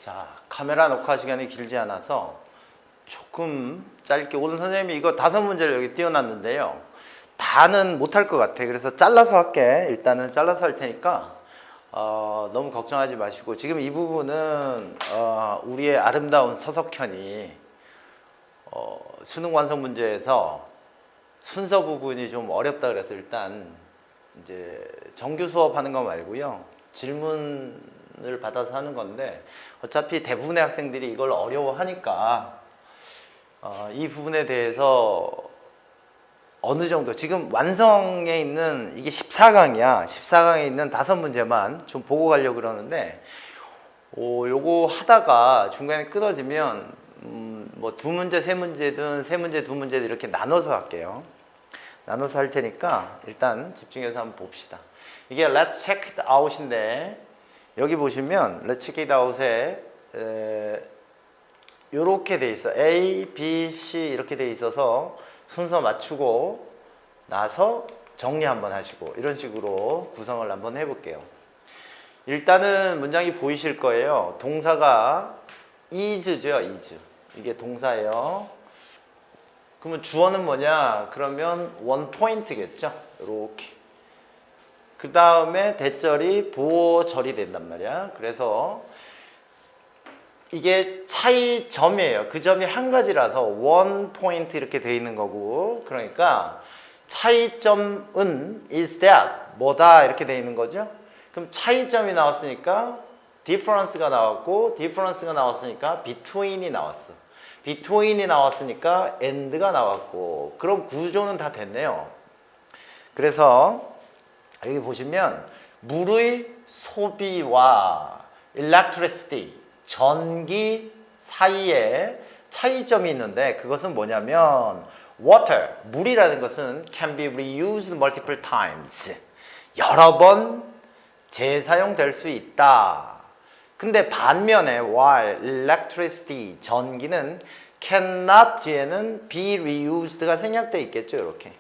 자, 카메라 녹화 시간이 길지 않아서 조금 짧게 오늘 선생님이 이거 5문제를 여기 띄워놨는데요. 다는 못할 것 같아. 그래서 잘라서 할게. 일단은 잘라서 할 테니까 너무 걱정하지 마시고 지금 이 부분은 우리의 아름다운 서석현이 수능 완성 문제에서 순서 부분이 좀 어렵다 그래서 일단 이제 정규 수업하는 거 말고요. 질문을 받아서 하는 건데 어차피 대부분의 학생들이 이걸 어려워하니까 이 부분에 대해서 어느 정도 지금 완성에 있는 이게 14강이야. 14강에 있는 5문제만 좀 보고 가려고 그러는데 요거 하다가 중간에 끊어지면 뭐 2문제, 3문제든 3문제, 2문제든 이렇게 나눠서 할게요. 나눠서 할 테니까 일단 집중해서 한번 봅시다. 이게 Let's Check It Out인데 여기 보시면 Let's Check It Out에 요렇게 돼 있어. A, B, C 이렇게 돼 있어서 순서 맞추고 나서 정리 한번 하시고 이런 식으로 구성을 한번 해볼게요. 일단은 문장이 보이실 거예요. 동사가 is죠, is. 이게 동사예요. 그러면 주어는 뭐냐? 그러면 원 포인트겠죠. 이렇게. 그 다음에 대절이 보절이 된단 말이야. 그래서 이게 차이점이에요. 그 점이 한 가지라서 원 포인트 이렇게 돼 있는 거고, 그러니까 차이점은 is that 뭐다 이렇게 돼 있는 거죠. 그럼 차이점이 나왔으니까 difference가 나왔고, difference가 나왔으니까 between이 나왔어. between이 나왔으니까 and가 나왔고, 그럼 구조는 다 됐네요. 그래서 여기 보시면 물의 소비와 electricity 전기 사이에 차이점이 있는데 그것은 뭐냐면 water, 물이라는 것은 can be reused multiple times. 여러 번 재사용될 수 있다. 근데 반면에 while electricity, 전기는 cannot 뒤에는 be reused가 생략되어 있겠죠. 이렇게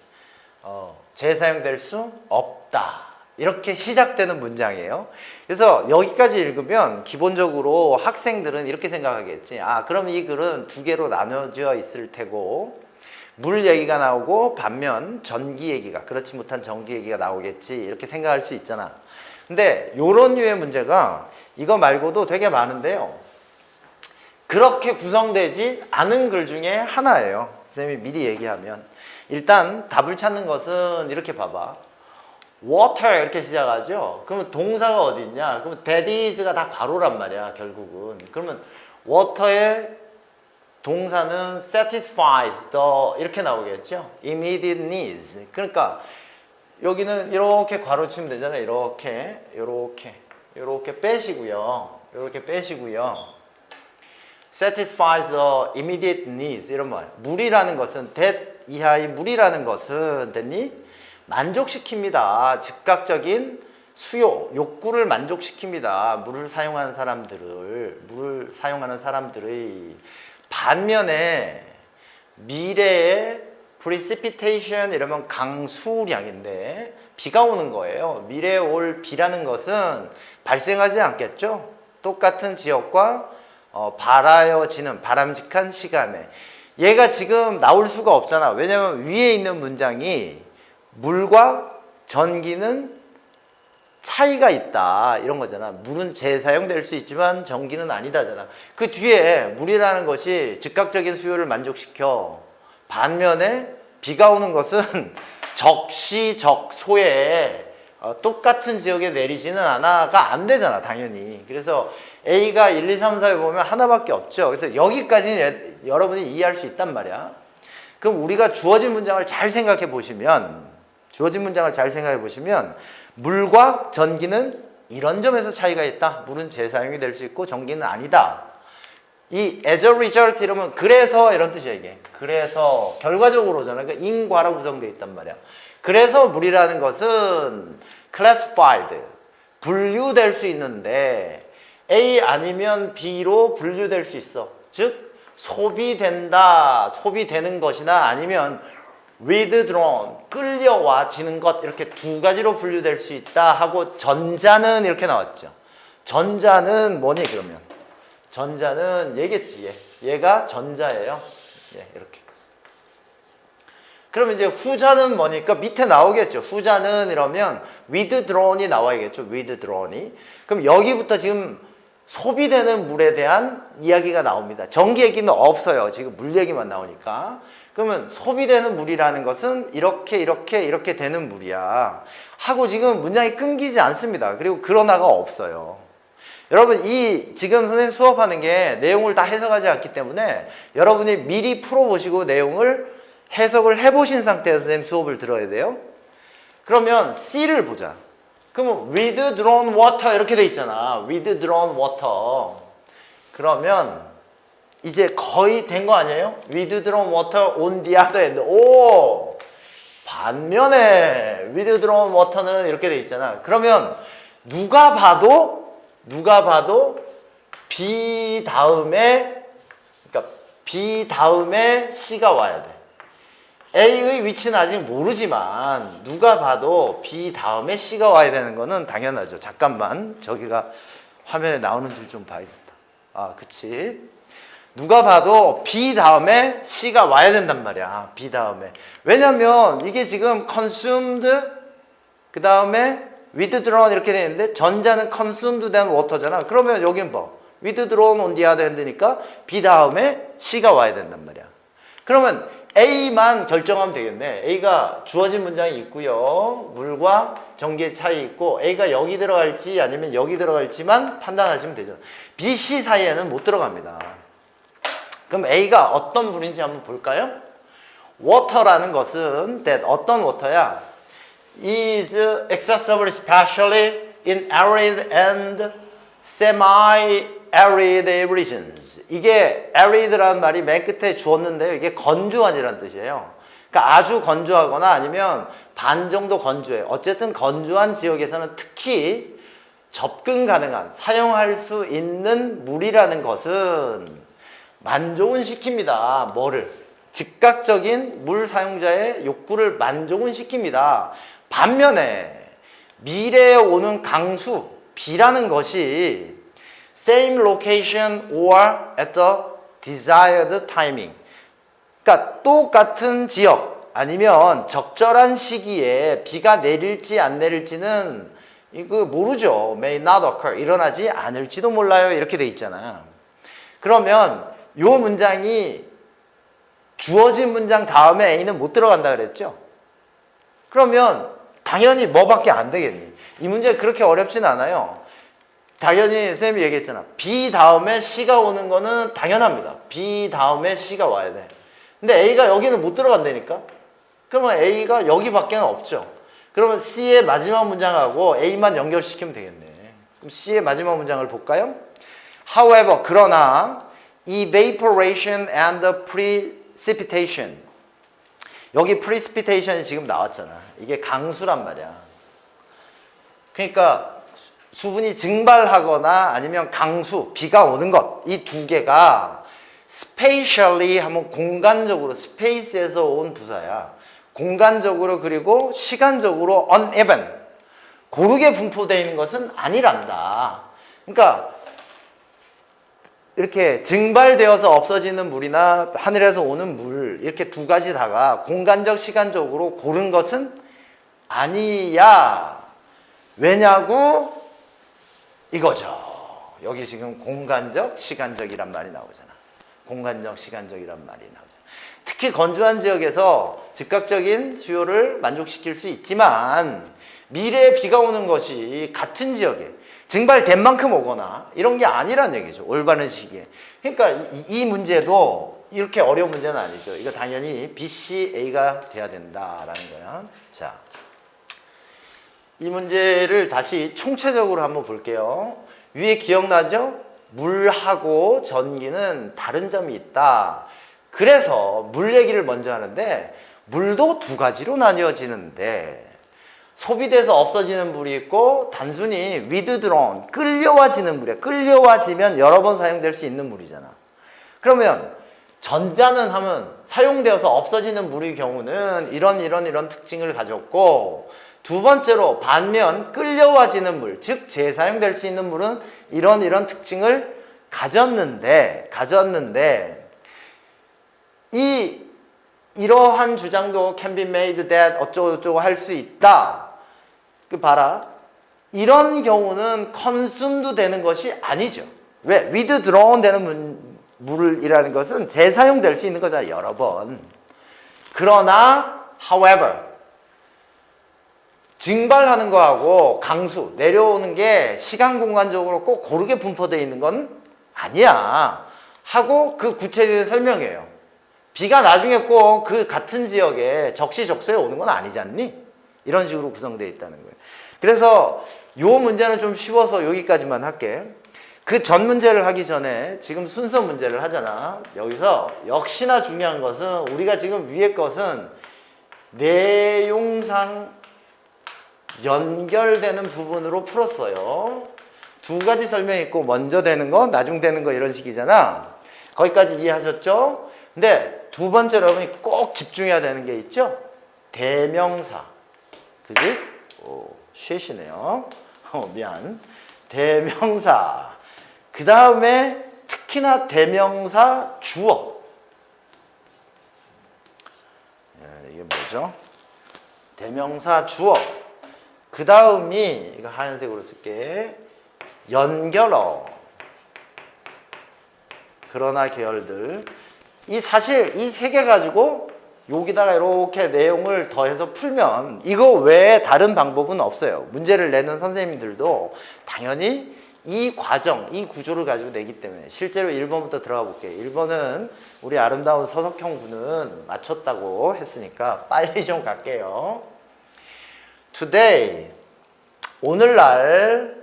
재사용될 수 없다. 이렇게 시작되는 문장이에요. 그래서 여기까지 읽으면 기본적으로 학생들은 이렇게 생각하겠지. 그럼 이 글은 2개로 나눠져 있을 테고 물 얘기가 나오고 반면 전기 얘기가, 그렇지 못한 전기 얘기가 나오겠지. 이렇게 생각할 수 있잖아. 근데 요런 류의 문제가 이거 말고도 되게 많은데요. 그렇게 구성되지 않은 글 중에 하나예요. 선생님이 미리 얘기하면. 일단 답을 찾는 것은 이렇게 봐봐. water 이렇게 시작하죠. 그러면 동사가 어디 있냐? 그러면 that is가 다 괄호란 말이야, 결국은. 그러면 water의 동사는 satisfies the 이렇게 나오겠죠. immediate needs. 그러니까 여기는 이렇게 괄호 치면 되잖아요. 이렇게 빼시고요. 이렇게 빼시고요. satisfies the immediate needs 이런 말. 물이라는 것은 that 이하의 물이라는 것은 됐니? 만족시킵니다. 즉각적인 수요, 욕구를 만족시킵니다. 물을 사용하는 사람들의 반면에 미래의 precipitation 이러면 강수량인데 비가 오는 거예요. 미래에 올 비라는 것은 발생하지 않겠죠. 똑같은 지역과 발하여지는 바람직한 시간에 얘가 지금 나올 수가 없잖아. 왜냐면 위에 있는 문장이 물과 전기는 차이가 있다 이런 거잖아. 물은 재사용될 수 있지만 전기는 아니다잖아. 그 뒤에 물이라는 것이 즉각적인 수요를 만족시켜. 반면에 비가 오는 것은 적시적소에 똑같은 지역에 내리지는 않아가 안 되잖아, 당연히. 그래서 A가 1, 2, 3, 4에 보면 하나밖에 없죠. 그래서 여기까지는 여러분이 이해할 수 있단 말이야. 그럼 우리가 주어진 문장을 잘 생각해 보시면 물과 전기는 이런 점에서 차이가 있다. 물은 재사용이 될 수 있고 전기는 아니다. 이 as a result 이러면 그래서 이런 뜻이야 이게. 그래서 결과적으로잖아. 그러니까 인과로 구성되어 있단 말이야. 그래서 물이라는 것은 classified 분류될 수 있는데 A 아니면 B로 분류될 수 있어. 즉 소비된다, 소비되는 것이나 아니면 withdrawn, 끌려와지는 것 이렇게 2가지로 분류될 수 있다 하고 전자는 이렇게 나왔죠. 전자는 뭐니 그러면? 전자는 얘겠지. 얘가 전자예요. 이렇게. 그러면 이제 후자는 뭐니까 밑에 나오겠죠. 후자는 이러면 withdrawn이 나와야겠죠. withdrawn이. 그럼 여기부터 지금 소비되는 물에 대한 이야기가 나옵니다. 전기 얘기는 없어요. 지금 물 얘기만 나오니까. 그러면 소비되는 물이라는 것은 이렇게 되는 물이야. 하고 지금 문장이 끊기지 않습니다. 그리고 그러나가 없어요. 여러분 이 지금 선생님 수업하는 게 내용을 다 해석하지 않기 때문에 여러분이 미리 풀어보시고 내용을 해석을 해보신 상태에서 선생님 수업을 들어야 돼요. 그러면 C를 보자. 그러면 withdrawn water 이렇게 돼 있잖아. withdrawn water. 그러면 이제 거의 된 거 아니에요? withdrawn water on the other hand. 오! 반면에 withdrawn water는 이렇게 돼 있잖아. 그러면 누가 봐도 B 다음에 그러니까 B 다음에 C가 와야 돼. A의 위치는 아직 모르지만 누가 봐도 B 다음에 C가 와야 되는 거는 당연하죠. 잠깐만 저기가 화면에 나오는 줄 좀 봐야겠다. 아 그치. 누가 봐도 B 다음에 C가 와야 된단 말이야. B 다음에. 왜냐면 이게 지금 consumed 그 다음에 withdrawn 이렇게 되어 있는데 전자는 consumed 된 water잖아. 그러면 여긴 뭐 withdrawn on the other hand니까 B 다음에 C가 와야 된단 말이야. 그러면 A만 결정하면 되겠네. A가 주어진 문장이 있고요. 물과 전기의 차이 있고 A가 여기 들어갈지 아니면 여기 들어갈지만 판단하시면 되죠. B, C 사이에는 못 들어갑니다. 그럼 A가 어떤 물인지 한번 볼까요? water라는 것은 that 어떤 water야? is accessible especially in arid and semi-arid regions. 이게 arid라는 말이 맨 끝에 주었는데요. 이게 건조한이라는 뜻이에요. 그러니까 아주 건조하거나 아니면 반 정도 건조해. 어쨌든 건조한 지역에서는 특히 접근 가능한, 사용할 수 있는 물이라는 것은 만족은 시킵니다. 뭐를? 즉각적인 물 사용자의 욕구를 만족은 시킵니다. 반면에 미래에 오는 강수, 비라는 것이 same location or at the desired timing. 그러니까 똑같은 지역 아니면 적절한 시기에 비가 내릴지 안 내릴지는 이거 모르죠. may not occur. 일어나지 않을지도 몰라요. 이렇게 돼 있잖아요. 그러면 요 문장이 주어진 문장 다음에 A는 못 들어간다 그랬죠? 그러면 당연히 뭐밖에 안 되겠니? 이 문제 그렇게 어렵진 않아요. 당연히 쌤이 얘기했잖아. B 다음에 C가 오는 거는 당연합니다. B 다음에 C가 와야 돼. 근데 A가 여기는 못 들어간다니까? 그러면 A가 여기밖에 없죠. 그러면 C의 마지막 문장하고 A만 연결시키면 되겠네. 그럼 C의 마지막 문장을 볼까요? However, 그러나 evaporation and precipitation. 여기 precipitation이 지금 나왔잖아. 이게 강수란 말이야. 그러니까 수분이 증발하거나 아니면 강수, 비가 오는 것, 이 두 개가 spatially 하면 공간적으로, 스페이스에서 온 부사야. 공간적으로 그리고 시간적으로 uneven, 고르게 분포되어 있는 것은 아니란다. 그러니까 이렇게 증발되어서 없어지는 물이나 하늘에서 오는 물 이렇게 두 가지 다가 공간적, 시간적으로 고른 것은 아니야. 왜냐고? 이거죠. 여기 지금 공간적, 시간적이란 말이 나오잖아. 공간적, 시간적이란 말이 나오잖아. 특히 건조한 지역에서 즉각적인 수요를 만족시킬 수 있지만 미래에 비가 오는 것이 같은 지역에 증발된 만큼 오거나 이런 게 아니란 얘기죠. 올바른 시기에. 그러니까 이 문제도 이렇게 어려운 문제는 아니죠. 이거 당연히 B, C, A가 돼야 된다라는 거야. 자, 이 문제를 다시 총체적으로 한번 볼게요. 위에 기억나죠? 물하고 전기는 다른 점이 있다. 그래서 물 얘기를 먼저 하는데 물도 두 가지로 나뉘어지는데 소비돼서 없어지는 물이 있고 단순히 withdrawn, 끌려와지는 물이야. 끌려와지면 여러 번 사용될 수 있는 물이잖아. 그러면 전자는 하면 사용되어서 없어지는 물의 경우는 이런 특징을 가졌고 두 번째로 반면 끌려와지는 물, 즉 재사용될 수 있는 물은 이런 특징을 가졌는데 이러한 주장도 can be made that 어쩌고저쩌고 할 수 있다. 그 봐라. 이런 경우는 consumed 되는 것이 아니죠. 왜? withdrawn 되는 물이라는 것은 재사용될 수 있는 거잖아, 여러 번. 그러나 however 증발하는 거하고 강수, 내려오는 게 시간 공간적으로 꼭 고르게 분포되어 있는 건 아니야 하고 그 구체적인 설명이에요. 비가 나중에 꼭 그 같은 지역에 적시적소에 오는 건 아니지 않니? 이런 식으로 구성되어 있다는 거예요. 그래서 요 문제는 좀 쉬워서 여기까지만 할게. 그 전 문제를 하기 전에 지금 순서 문제를 하잖아. 여기서 역시나 중요한 것은 우리가 지금 위에 것은 내용상 연결되는 부분으로 풀었어요. 두 가지 설명이 있고 먼저 되는 거, 나중 되는 거 이런 식이잖아. 거기까지 이해하셨죠? 근데 두 번째로 여러분이 꼭 집중해야 되는 게 있죠? 대명사. 그지? 오, 쉐시네요. 미안. 대명사. 그 다음에 특히나 대명사 주어. 이게 뭐죠? 대명사 주어. 그 다음이 이거 하얀색으로 쓸게. 연결어. 그러나 계열들. 사실 이 세 개 가지고 여기다가 이렇게 내용을 더해서 풀면 이거 외에 다른 방법은 없어요. 문제를 내는 선생님들도 당연히 이 과정, 이 구조를 가지고 내기 때문에 실제로 1번부터 들어가 볼게요. 1번은 우리 아름다운 서석형 군은 맞췄다고 했으니까 빨리 좀 갈게요. Today, 오늘날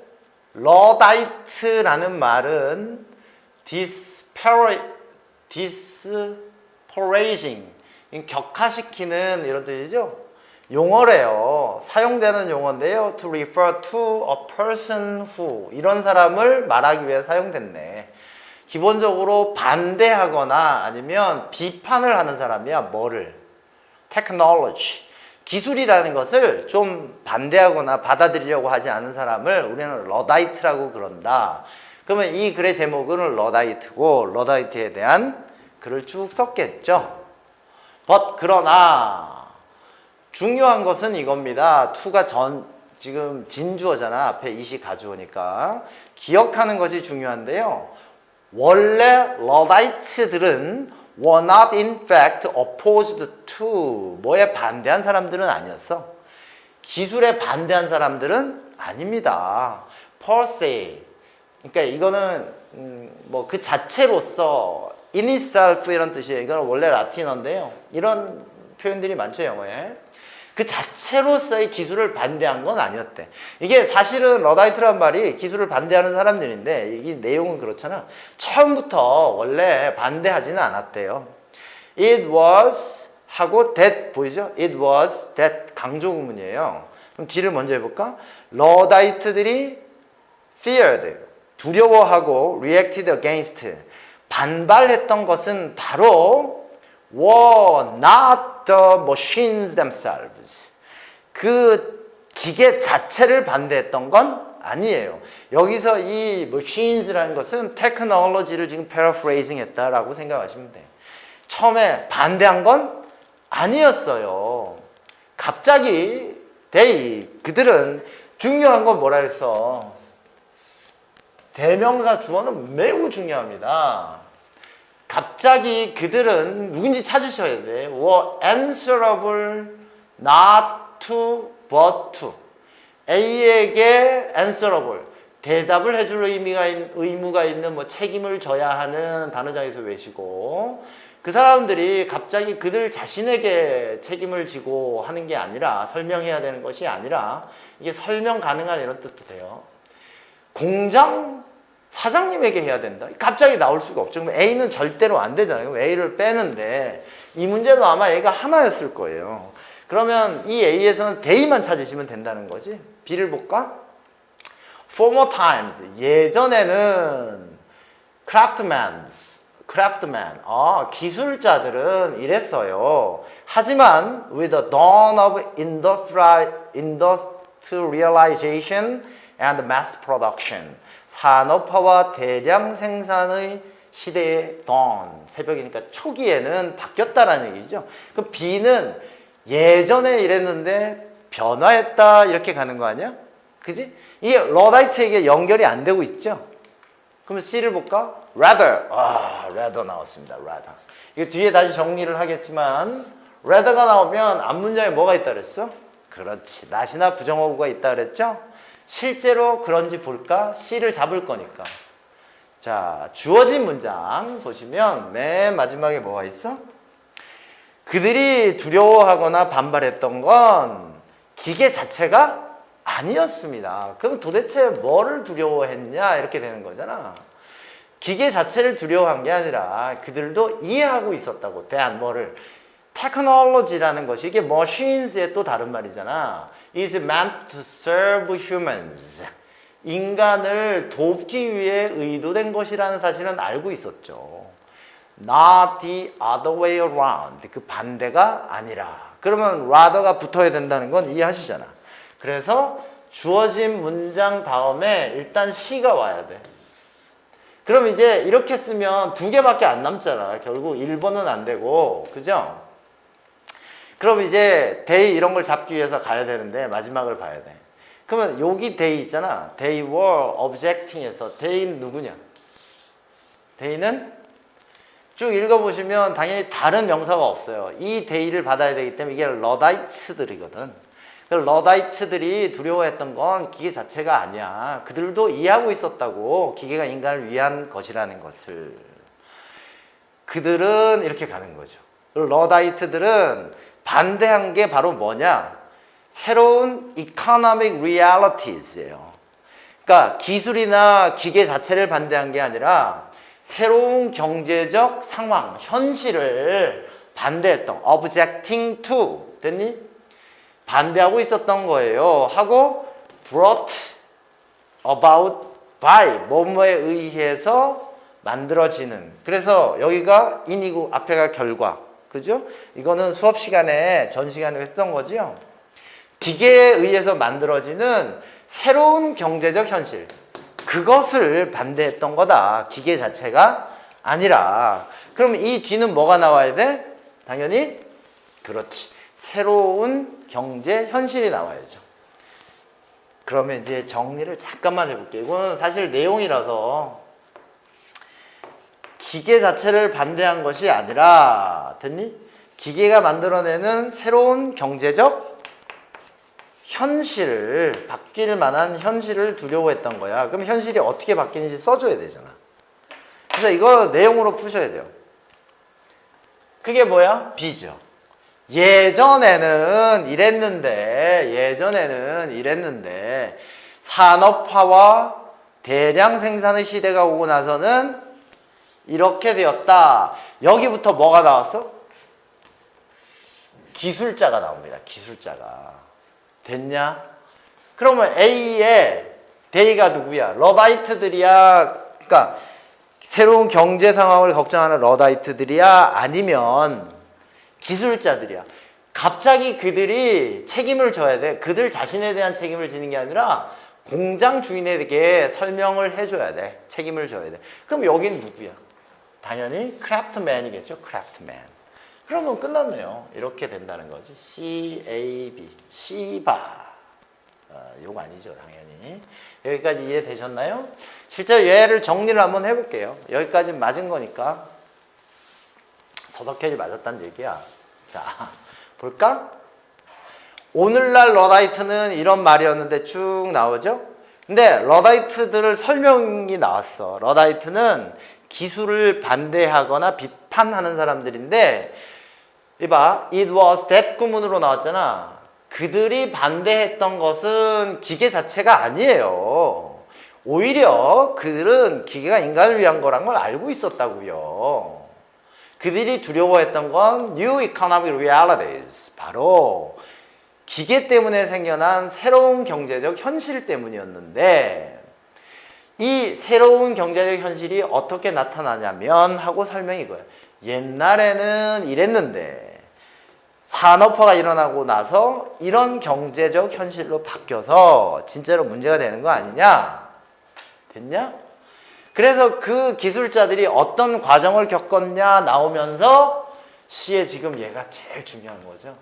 Luddite라는 말은 disparaging, 격하시키는 이런 뜻이죠. 용어래요. 사용되는 용어인데요. To refer to a person who, 이런 사람을 말하기 위해 사용됐네. 기본적으로 반대하거나 아니면 비판을 하는 사람이야. 뭐를? technology. 기술이라는 것을 좀 반대하거나 받아들이려고 하지 않은 사람을 우리는 러다이트라고 그런다. 그러면 이 글의 제목은 러다이트고 러다이트에 대한 글을 쭉 썼겠죠. 그러나 중요한 것은 이겁니다. to가 지금 진주어잖아. 앞에 이시 가주어니까. 기억하는 것이 중요한데요. 원래 러다이트들은 were not in fact opposed to, 뭐에 반대한 사람들은 아니었어. 기술에 반대한 사람들은 아닙니다. per se. 그러니까 이거는 뭐 그 자체로서 in itself 이런 뜻이에요. 이건 원래 라틴어인데요. 이런 표현들이 많죠, 영어에. 그 자체로서의 기술을 반대한 건 아니었대. 이게 사실은 러다이트란 말이 기술을 반대하는 사람들인데 이 내용은 그렇잖아. 처음부터 원래 반대하지는 않았대요. It was 하고 that 보이죠? It was that 강조 구문이에요. 그럼 뒤를 먼저 해볼까? 러다이트들이 feared, 두려워하고 reacted against, 반발했던 것은 바로 were not the machines themselves. 그 기계 자체를 반대했던 건 아니에요. 여기서 이 machines라는 것은 technology를 지금 paraphrasing 했다라고 생각하시면 돼요. 처음에 반대한 건 아니었어요. 갑자기 그들은 중요한 건 뭐라 했어? 대명사 주어는 매우 중요합니다. 갑자기 그들은 누군지 찾으셔야 돼. were answerable not to but to. A에게 answerable, 대답을 해줄 의무가 있는 뭐 책임을 져야 하는 단어장에서 외시고, 그 사람들이 갑자기 그들 자신에게 책임을 지고 하는 게 아니라, 설명해야 되는 것이 아니라, 이게 설명 가능한 이런 뜻도 돼요. 공장 사장님에게 해야 된다. 갑자기 나올 수가 없죠. 그럼 A는 절대로 안 되잖아요. A를 빼는데 이 문제도 아마 A가 하나였을 거예요. 그러면 이 A에서는 They만 찾으시면 된다는 거지. B를 볼까? Former times, 예전에는 craftsman, 기술자들은 이랬어요. 하지만 with the dawn of industrialization and mass production. 산업화와 대량 생산의 시대의 dawn. 새벽이니까 초기에는 바뀌었다라는 얘기죠. 그럼 B는 예전에 이랬는데 변화했다 이렇게 가는 거 아니야? 그지? 이게 러다이트에게 연결이 안 되고 있죠? 그럼 C를 볼까? rather. rather 나왔습니다. rather. 이거 뒤에 다시 정리를 하겠지만 rather가 나오면 앞문장에 뭐가 있다 그랬어? 그렇지. not이나 부정어구가 있다 그랬죠? 실제로 그런지 볼까? C를 잡을 거니까. 자, 주어진 문장 보시면 맨 마지막에 뭐가 있어? 그들이 두려워하거나 반발했던 건 기계 자체가 아니었습니다. 그럼 도대체 뭐를 두려워했냐? 이렇게 되는 거잖아. 기계 자체를 두려워한 게 아니라 그들도 이해하고 있었다고. 대한 뭐를? 테크놀로지라는 것이 이게 machines의 또 다른 말이잖아. is meant to serve humans. 인간을 돕기 위해 의도된 것이라는 사실은 알고 있었죠. Not the other way around. 그 반대가 아니라. 그러면 rather가 붙어야 된다는 건 이해하시잖아. 그래서 주어진 문장 다음에 일단 C가 와야 돼. 그럼 이제 이렇게 쓰면 두 개밖에 안 남잖아. 결국 1번은 안 되고. 그죠? 그럼 이제 they 이런 걸 잡기 위해서 가야 되는데 마지막을 봐야 돼. 그러면 여기 they 있잖아. They were objecting에서 they는 누구냐? they는 쭉 읽어보시면 당연히 다른 명사가 없어요. 이 they를 받아야 되기 때문에 이게 러다이츠들이거든. 러다이츠들이 두려워했던 건 기계 자체가 아니야. 그들도 이해하고 있었다고. 기계가 인간을 위한 것이라는 것을. 그들은 이렇게 가는 거죠. 러다이트들은 반대한 게 바로 뭐냐? 새로운 economic realites예요. 그러니까 기술이나 기계 자체를 반대한 게 아니라 새로운 경제적 상황, 현실을 반대했던 objecting to. 됐니? 반대하고 있었던 거예요. 하고 brought about by 뭐뭐에 의해서 만들어지는. 그래서 여기가 in이고 앞에가 결과. 그죠? 이거는 수업 시간에 전 시간에 했던 거죠. 기계에 의해서 만들어지는 새로운 경제적 현실. 그것을 반대했던 거다. 기계 자체가 아니라. 그럼 이 뒤는 뭐가 나와야 돼? 당연히 그렇지. 새로운 경제 현실이 나와야죠. 그러면 이제 정리를 잠깐만 해볼게요. 이거는 사실 내용이라서 기계 자체를 반대한 것이 아니라, 됐니? 기계가 만들어내는 새로운 경제적 현실을, 바뀔 만한 현실을 두려워했던 거야. 그럼 현실이 어떻게 바뀌는지 써줘야 되잖아. 그래서 이거 내용으로 푸셔야 돼요. 그게 뭐야? B죠. 예전에는 이랬는데 산업화와 대량 생산의 시대가 오고 나서는 이렇게 되었다. 여기부터 뭐가 나왔어? 기술자가 나옵니다. 기술자가. 됐냐? 그러면 A에 They가 누구야? 러다이트들이야? 그러니까 새로운 경제 상황을 걱정하는 러다이트들이야? 아니면 기술자들이야? 갑자기 그들이 책임을 져야 돼. 그들 자신에 대한 책임을 지는 게 아니라 공장 주인에게 설명을 해줘야 돼. 책임을 져야 돼. 그럼 여긴 누구야? 당연히 크래프트맨이겠죠. 크래프트맨. 그러면 끝났네요. 이렇게 된다는 거지. C-A-B. 씨바. 요거 아니죠. 당연히. 여기까지 이해되셨나요? 실제 얘를 정리를 한번 해볼게요. 여기까지 맞은 거니까. 서석현이 맞았다는 얘기야. 자, 볼까? 오늘날 러다이트는 이런 말이었는데 쭉 나오죠? 근데 러다이트들 설명이 나왔어. 러다이트는 기술을 반대하거나 비판하는 사람들인데, 이봐, it was that 구문으로 나왔잖아. 그들이 반대했던 것은 기계 자체가 아니에요. 오히려 그들은 기계가 인간을 위한 거란 걸 알고 있었다고요. 그들이 두려워했던 건 new economic realities. 바로 기계 때문에 생겨난 새로운 경제적 현실 때문이었는데, 이 새로운 경제적 현실이 어떻게 나타나냐면 하고 설명이 이거예요. 옛날에는 이랬는데 산업화가 일어나고 나서 이런 경제적 현실로 바뀌어서 진짜로 문제가 되는 거 아니냐? 됐냐? 그래서 그 기술자들이 어떤 과정을 겪었냐 나오면서 시에 지금 얘가 제일 중요한 거죠.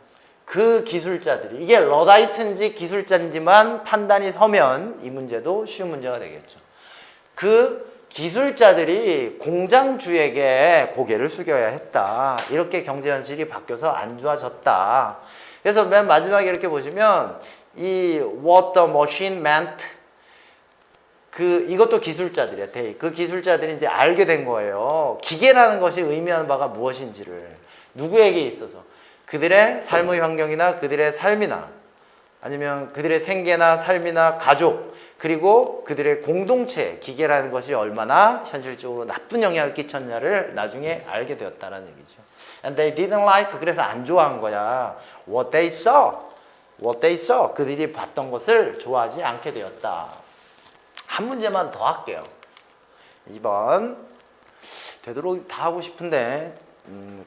그 기술자들이 이게 러다이트인지 기술자인지만 판단이 서면 이 문제도 쉬운 문제가 되겠죠. 그 기술자들이 공장주에게 고개를 숙여야 했다. 이렇게 경제 현실이 바뀌어서 안 좋아졌다. 그래서 맨 마지막에 이렇게 보시면 이 what the machine meant 이것도 기술자들이야. 그 기술자들이 이제 알게 된 거예요. 기계라는 것이 의미하는 바가 무엇인지를 누구에게 있어서 그들의 삶의 환경이나 그들의 삶이나 아니면 그들의 생계나 삶이나 가족 그리고 그들의 공동체 기계라는 것이 얼마나 현실적으로 나쁜 영향을 끼쳤냐를 나중에 알게 되었다는 얘기죠. And they didn't like 그래서 안 좋아한 거야. What they saw 그들이 봤던 것을 좋아하지 않게 되었다. 한 문제만 더 할게요. 2번 되도록 다 하고 싶은데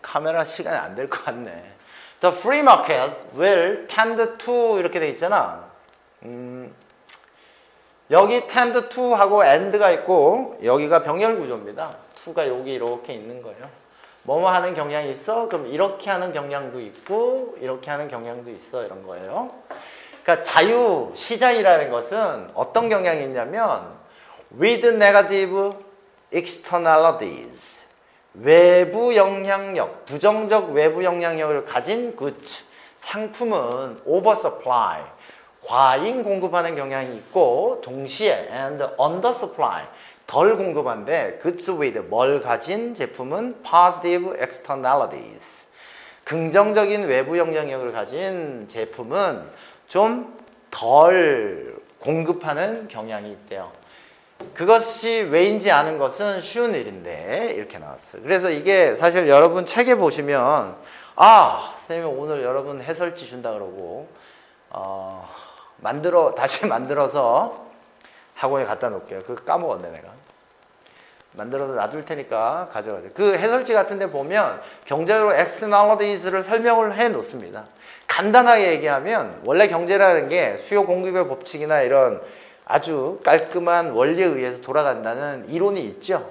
카메라 시간이 안 될 것 같네. The free market will tend to 이렇게 돼 있잖아. 여기 tend to 하고 and가 있고 여기가 병렬 구조입니다. to가 여기 이렇게 있는 거예요. 뭐뭐 하는 경향이 있어? 그럼 이렇게 하는 경향도 있고 이렇게 하는 경향도 있어 이런 거예요. 그러니까 자유 시장이라는 것은 어떤 경향이 있냐면 with negative externalities 외부 영향력, 부정적 외부 영향력을 가진 goods, 상품은 oversupply, 과잉 공급하는 경향이 있고 동시에 and undersupply, 덜 공급한데 goods with, 뭘 가진 제품은 positive externalities, 긍정적인 외부 영향력을 가진 제품은 좀 덜 공급하는 경향이 있대요. 그것이 왜인지 아는 것은 쉬운 일인데 이렇게 나왔어요. 그래서 이게 사실 여러분 책에 보시면 선생님이 오늘 여러분 해설지 준다 그러고 다시 만들어서 학원에 갖다 놓을게요. 그거 까먹었네 내가. 만들어서 놔둘 테니까 가져가세요. 그 해설지 같은 데 보면 경제적으로 externalities를 설명을 해 놓습니다. 간단하게 얘기하면 원래 경제라는 게 수요 공급의 법칙이나 이런 아주 깔끔한 원리에 의해서 돌아간다는 이론이 있죠.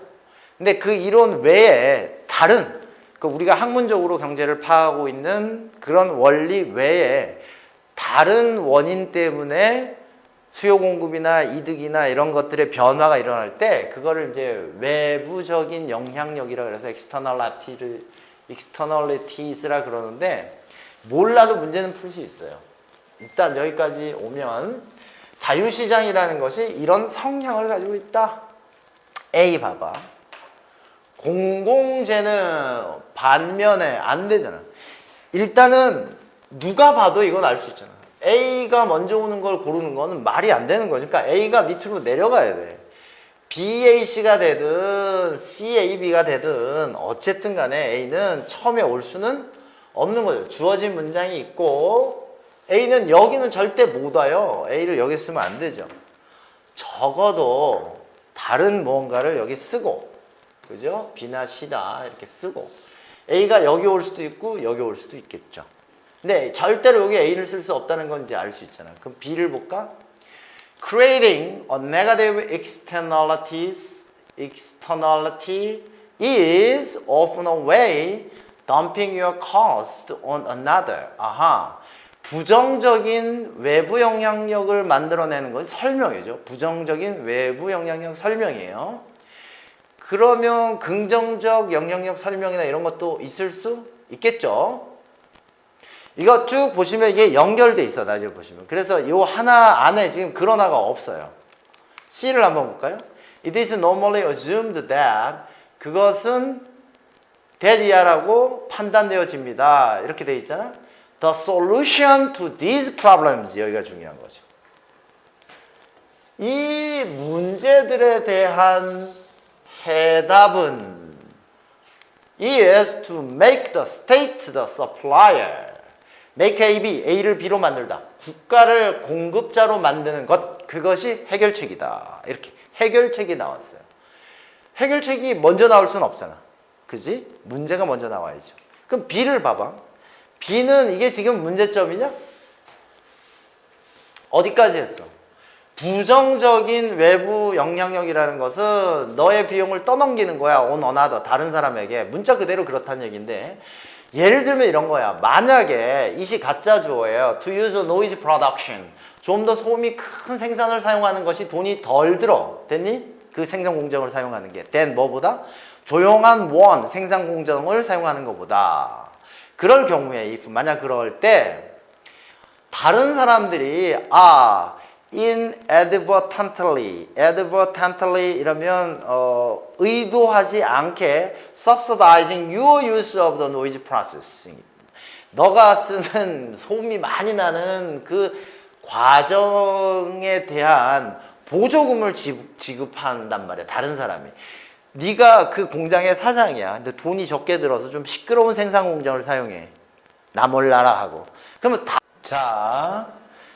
근데 그 이론 외에 다른 우리가 학문적으로 경제를 파악하고 있는 그런 원리 외에 다른 원인 때문에 수요 공급이나 이득이나 이런 것들의 변화가 일어날 때 그거를 이제 외부적인 영향력이라 그래서 externalities라 그러는데 몰라도 문제는 풀 수 있어요. 일단 여기까지 오면 자유시장이라는 것이 이런 성향을 가지고 있다. A 봐봐. 공공재는 반면에 안 되잖아. 일단은 누가 봐도 이건 알 수 있잖아. A가 먼저 오는 걸 고르는 거는 말이 안 되는 거죠. 그러니까 A가 밑으로 내려가야 돼. BAC가 되든 CAB가 되든 어쨌든 간에 A는 처음에 올 수는 없는 거죠. 주어진 문장이 있고 A는 여기는 절대 못 와요. A를 여기 쓰면 안 되죠. 적어도 다른 무언가를 여기 쓰고, 그죠? B나 C다 이렇게 쓰고 A가 여기 올 수도 있고 여기 올 수도 있겠죠. 근데 절대로 여기 A를 쓸 수 없다는 건 이제 알 수 있잖아. 그럼 B를 볼까? Creating a negative externality is often a way dumping your cost on another. 아하. 부정적인 외부 영향력을 만들어내는 것이 설명이죠. 부정적인 외부 영향력 설명이에요. 그러면 긍정적 영향력 설명이나 이런 것도 있을 수 있겠죠. 이거 쭉 보시면 이게 연결돼 있어. 나중에 보시면. 그래서 이 하나 안에 지금 그러나가 없어요. C를 한번 볼까요? It is normally assumed that 그것은 that이야라고 판단되어집니다. 이렇게 돼 있잖아. The solution to these problems 여기가 중요한 거죠. 이 문제들에 대한 해답은 is to make the state the supplier. make A, B, A를 B로 만들다. 국가를 공급자로 만드는 것, 그것이 해결책이다. 이렇게 해결책이 나왔어요. 해결책이 먼저 나올 수는 없잖아. 그지? 문제가 먼저 나와야죠. 그럼 B를 봐봐. B는 이게 지금 문제점이냐? 어디까지 했어? 부정적인 외부 영향력이라는 것은 너의 비용을 떠넘기는 거야. on another, 다른 사람에게. 문자 그대로 그렇다는 얘기인데, 예를 들면 이런 거야. 만약에 이시 가짜 주어예요. To use noise production. 좀 더 소음이 큰 생산을 사용하는 것이 돈이 덜 들어. 됐니? 그 생산 공정을 사용하는 게. then 뭐보다? 조용한 원 생산 공정을 사용하는 것보다. 그럴 경우에 if 만약 그럴 때 다른 사람들이 inadvertently 이러면 의도하지 않게 subsidizing your use of the noise processing. 너가 쓰는 소음이 많이 나는 그 과정에 대한 보조금을 지급한단 말이야. 다른 사람이. 네가 그 공장의 사장이야. 근데 돈이 적게 들어서 좀 시끄러운 생산 공정을 사용해. 나 몰라라 하고. 그러면 자,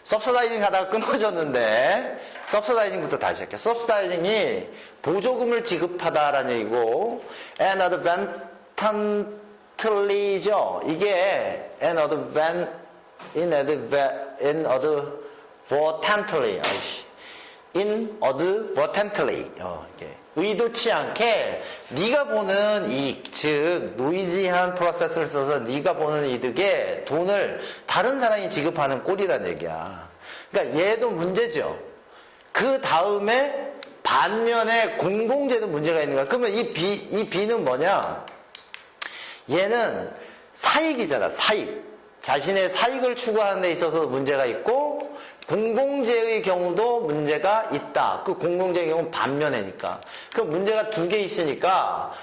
subsidizing 하다가 끊어졌는데 subsidizing부터 다시 할게요. subsidizing이 보조금을 지급하다라는 얘기고 inadvertently죠. 이게 inadvertently 이게 의도치 않게 네가 보는 이익, 즉 노이지한 프로세스를 써서 네가 보는 이득에 돈을 다른 사람이 지급하는 꼴이라는 얘기야. 그러니까 얘도 문제죠. 그 다음에 반면에 공공재도 문제가 있는 거야. 그러면 이 B는 뭐냐? 얘는 사익이잖아. 사익. 자신의 사익을 추구하는 데 있어서 문제가 있고 공공재의 경우도 문제가 있다. 그 공공재의 경우는 반면에니까. 그 문제가 두 개 있으니까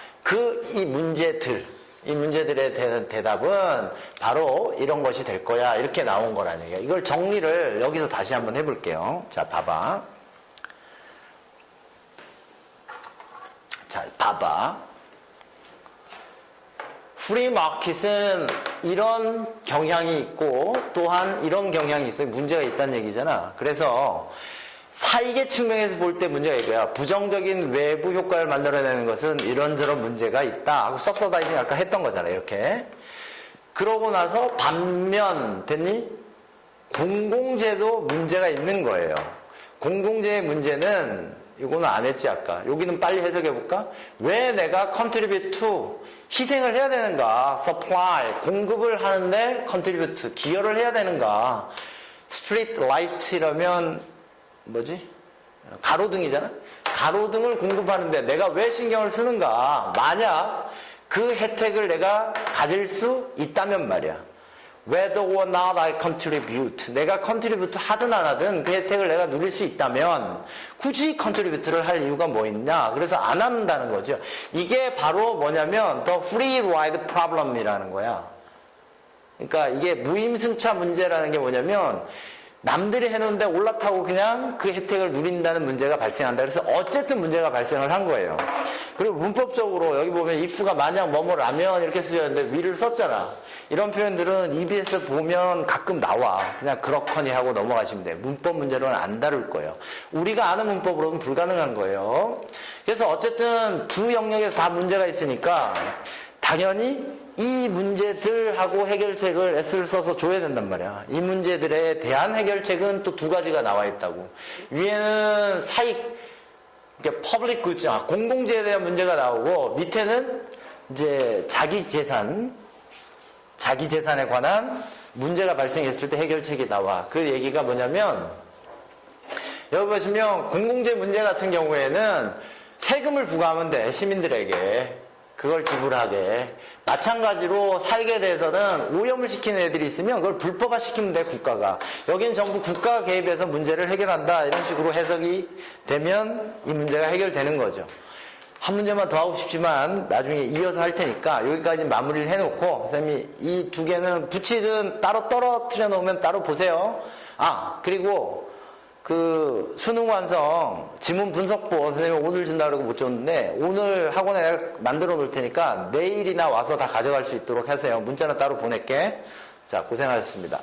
이 문제들에 대한 대답은 바로 이런 것이 될 거야. 이렇게 나온 거라는 얘기야. 이걸 정리를 여기서 다시 한번 해볼게요. 자, 봐봐. 프리마켓은 이런 경향이 있고 또한 이런 경향이 있어요. 문제가 있다는 얘기잖아. 그래서 사익의 측면에서 볼 때 문제가 이거야. 부정적인 외부 효과를 만들어내는 것은 이런저런 문제가 있다 하고 subsidizing 아까 했던 거잖아. 이렇게. 그러고 나서 반면 됐니? 공공재도 문제가 있는 거예요. 공공재의 문제는 이거는 안 했지 아까. 여기는 빨리 해석해 볼까? 왜 내가 contribute to 희생을 해야 되는가? supply 공급을 하는데 contribute 기여를 해야 되는가? street lights이라면 뭐지? 가로등이잖아. 가로등을 공급하는데 내가 왜 신경을 쓰는가? 만약 그 혜택을 내가 가질 수 있다면 말이야. Whether or not I contribute. 내가 contribute 하든 안 하든 그 혜택을 내가 누릴 수 있다면 굳이 contribute를 할 이유가 뭐 있냐. 그래서 안 한다는 거죠. 이게 바로 뭐냐면 the free ride problem이라는 거야. 그러니까 이게 무임승차 문제라는 게 뭐냐면 남들이 해놓은데 올라타고 그냥 그 혜택을 누린다는 문제가 발생한다. 그래서 어쨌든 문제가 발생을 한 거예요. 그리고 문법적으로 여기 보면 if가 만약 뭐뭐라면 이렇게 쓰였는데 위를 썼잖아. 이런 표현들은 EBS 보면 가끔 나와. 그냥 그렇거니 하고 넘어가시면 돼요. 문법 문제로는 안 다룰 거예요. 우리가 아는 문법으로는 불가능한 거예요. 그래서 어쨌든 두 영역에서 다 문제가 있으니까 당연히 이 문제들하고 해결책을 S를 써서 줘야 된단 말이야. 이 문제들에 대한 해결책은 또 두 가지가 나와 있다고. 위에는 사익, 퍼블릭 굿즈, 공공재에 대한 문제가 나오고 밑에는 이제 자기 재산에 관한 문제가 발생했을 때 해결책이 나와. 그 얘기가 뭐냐면 여기 보시면 공공재 문제 같은 경우에는 세금을 부과하면 돼. 시민들에게. 그걸 지불하게. 마찬가지로 사익에 대해서는 오염을 시키는 애들이 있으면 그걸 불법화 시키면 돼, 국가가. 여기는 전부 국가가 개입해서 문제를 해결한다. 이런 식으로 해석이 되면 이 문제가 해결되는 거죠. 한 문제만 더 하고 싶지만 나중에 이어서 할 테니까 여기까지 마무리를 해놓고 선생님이 이 두 개는 붙이든 따로 떨어뜨려 놓으면 따로 보세요. 그리고 그 수능 완성 지문 분석본 선생님이 오늘 준다 그러고 못 줬는데 오늘 학원에 내가 만들어 놓을 테니까 내일이나 와서 다 가져갈 수 있도록 하세요. 문자는 따로 보낼게. 자, 고생하셨습니다.